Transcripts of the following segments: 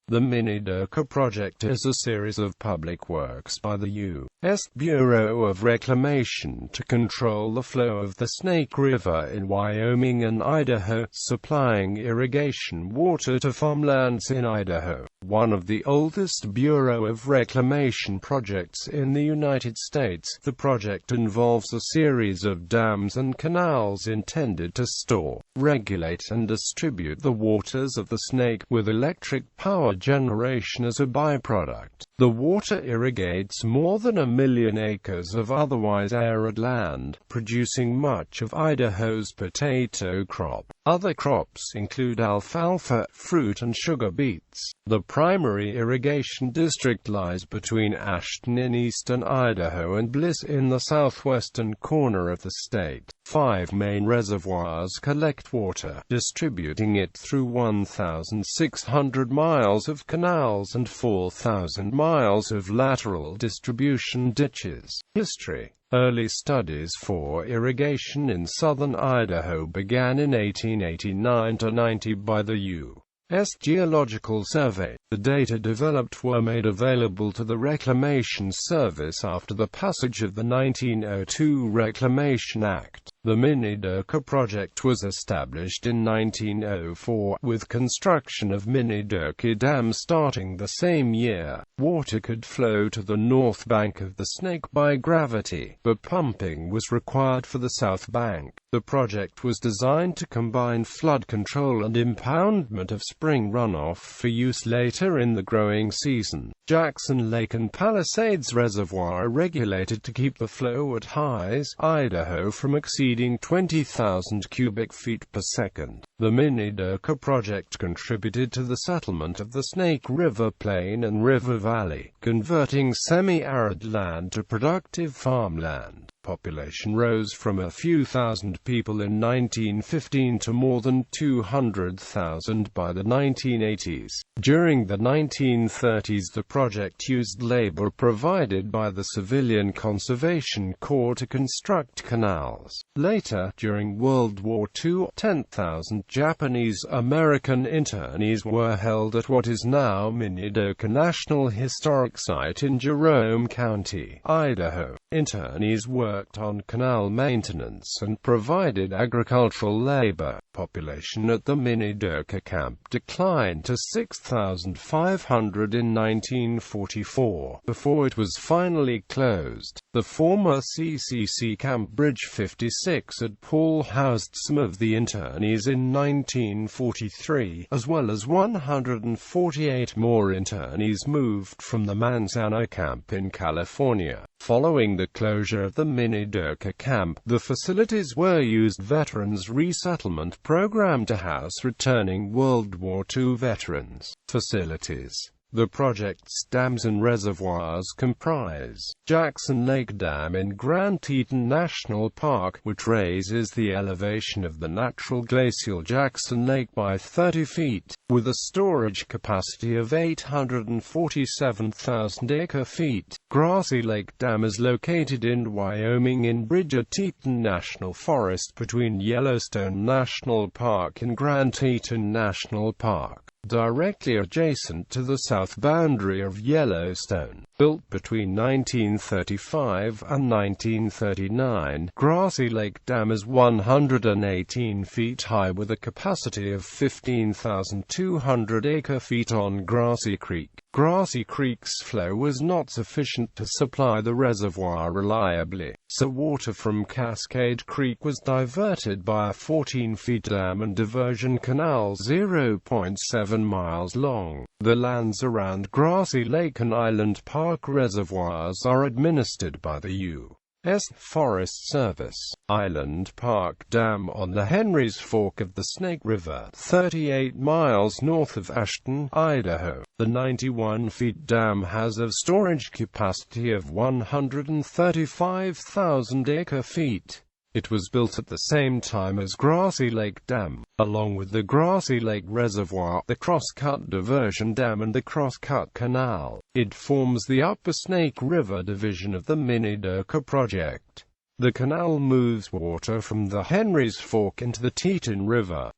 The Minidoka Project is a series of public works by the U.S. Bureau of Reclamation to control the flow of the Snake River in Wyoming and Idaho, supplying irrigation water to farmlands in Idaho. One of the oldest Bureau of Reclamation projects in the United States, the project involves a series of dams and canals intended to store, regulate and distribute the waters of the Snake, with electric power generation as a byproduct. The water irrigates more than 1 million acres of otherwise arid land, producing much of Idaho's potato crop. Other crops include alfalfa, fruit and sugar beets. The primary irrigation district lies between Ashton in eastern Idaho and Bliss in the southwestern corner of the state. 5 main reservoirs collect water, distributing it through 1,600 miles of canals and 4,000 miles of lateral distribution ditches. History. Early studies for irrigation in southern Idaho began in 1889–90 by the U.S. Geological Survey. The data developed were made available to the Reclamation Service after the passage of the 1902 Reclamation Act. The Minidoka Project was established in 1904, with construction of Minidoka Dam starting the same year. Water could flow to the north bank of the Snake by gravity, but pumping was required for the south bank. The project was designed to combine flood control and impoundment of spring runoff for use later in the growing season. Jackson Lake and Palisades Reservoir are regulated to keep the flow at Highs, Idaho from exceeding 20,000 cubic feet per second. The Minidoka Project contributed to the settlement of the Snake River Plain and River Valley, converting semi-arid land to productive farmland. Population rose from a few thousand people in 1915 to more than 200,000 by the 1980s. During the 1930s, the project used labor provided by the Civilian Conservation Corps to construct canals. Later, during World War II, 10,000 Japanese-American internees were held at what is now Minidoka National Historic Site in Jerome County, Idaho. Internees worked on canal maintenance and provided agricultural labor. Population at the Minidoka camp declined to 6,500 in 1944, before it was finally closed. The former CCC Camp Bridge 56 at Paul housed some of the internees in 1943, as well as 148 more internees moved from the Manzano camp in California. Following the closure of the Minidoka camp, the facilities were used Veterans Resettlement Program to house returning World War II veterans. Facilities. The project's dams and reservoirs comprise Jackson Lake Dam in Grand Teton National Park, which raises the elevation of the natural glacial Jackson Lake by 30 feet, with a storage capacity of 847,000 acre-feet. Grassy Lake Dam is located in Wyoming in Bridger Teton National Forest between Yellowstone National Park and Grand Teton National Park, directly adjacent to the south boundary of Yellowstone. Built between 1935 and 1939, Grassy Lake Dam is 118 feet high with a capacity of 15,200 acre-feet on Grassy Creek. Grassy Creek's flow was not sufficient to supply the reservoir reliably, so water from Cascade Creek was diverted by a 14-feet dam and diversion canal 0.7 miles long. The lands around Grassy Lake and Island Park reservoirs are administered by the U.S. Forest Service. Island Park Dam on the Henry's Fork of the Snake River, 38 miles north of Ashton, Idaho. The 91-feet dam has a storage capacity of 135,000 acre-feet. It was built at the same time as Grassy Lake Dam, along with the Grassy Lake Reservoir, the Crosscut Diversion Dam and the Crosscut Canal. It forms the Upper Snake River division of the Minidoka Project. The canal moves water from the Henry's Fork into the Teton River.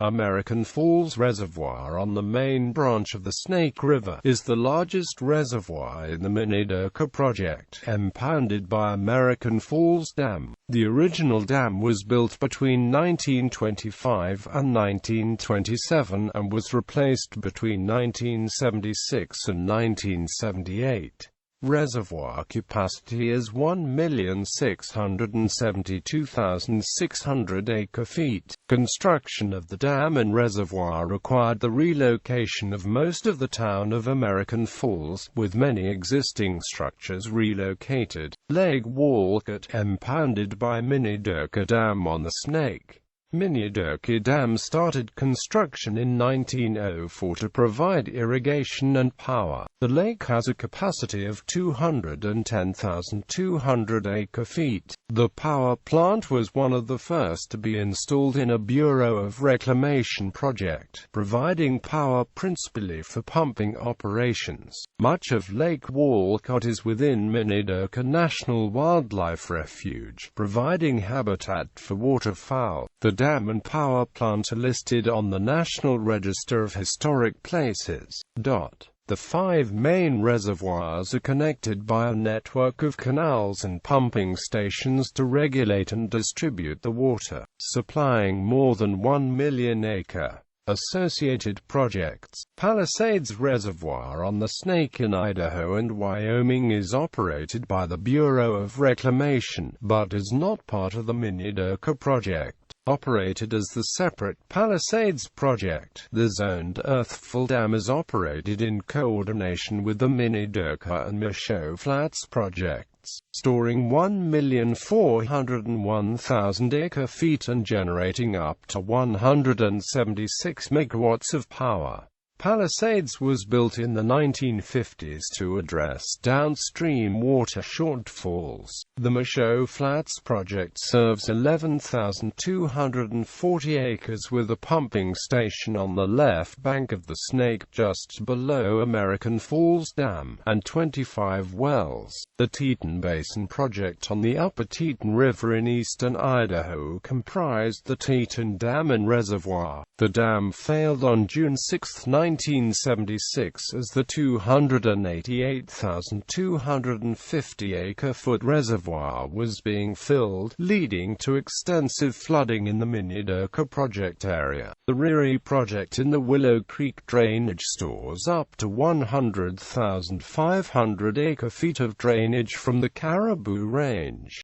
American Falls Reservoir on the main branch of the Snake River is the largest reservoir in the Minidoka Project, impounded by American Falls Dam. The original dam was built between 1925 and 1927 and was replaced between 1976 and 1978. Reservoir capacity is 1,672,600 acre-feet. Construction of the dam and reservoir required the relocation of most of the town of American Falls, with many existing structures relocated. Lake Walcott, impounded by Minidoka Dam on the Snake. Minidoka Dam started construction in 1904 to provide irrigation and power. The lake has a capacity of 210,200 acre-feet. The power plant was one of the first to be installed in a Bureau of Reclamation project, providing power principally for pumping operations. Much of Lake Walcott is within Minidoka National Wildlife Refuge, providing habitat for waterfowl. The dam and power plant are listed on the National Register of Historic Places. The 5 main reservoirs are connected by a network of canals and pumping stations to regulate and distribute the water, supplying more than 1 million acre. Associated projects. Palisades Reservoir on the Snake in Idaho and Wyoming is operated by the Bureau of Reclamation, but is not part of the Minidoka Project. Operated as the separate Palisades Project, the zoned earthful dam is operated in coordination with the Minidoka and Michaux Flats projects, storing 1,401,000 acre-feet and generating up to 176 megawatts of power. Palisades was built in the 1950s to address downstream water shortfalls. The Michaux Flats project serves 11,240 acres with a pumping station on the left bank of the Snake just below American Falls Dam, and 25 wells. The Teton Basin project on the upper Teton River in eastern Idaho comprised the Teton Dam and Reservoir. The dam failed on June 6, 1976 as the 288,250 acre-foot reservoir was being filled, leading to extensive flooding in the Minidoka Project area. The RIRI project in the Willow Creek drainage stores up to 100,500 acre-feet of drainage from the Caribou Range.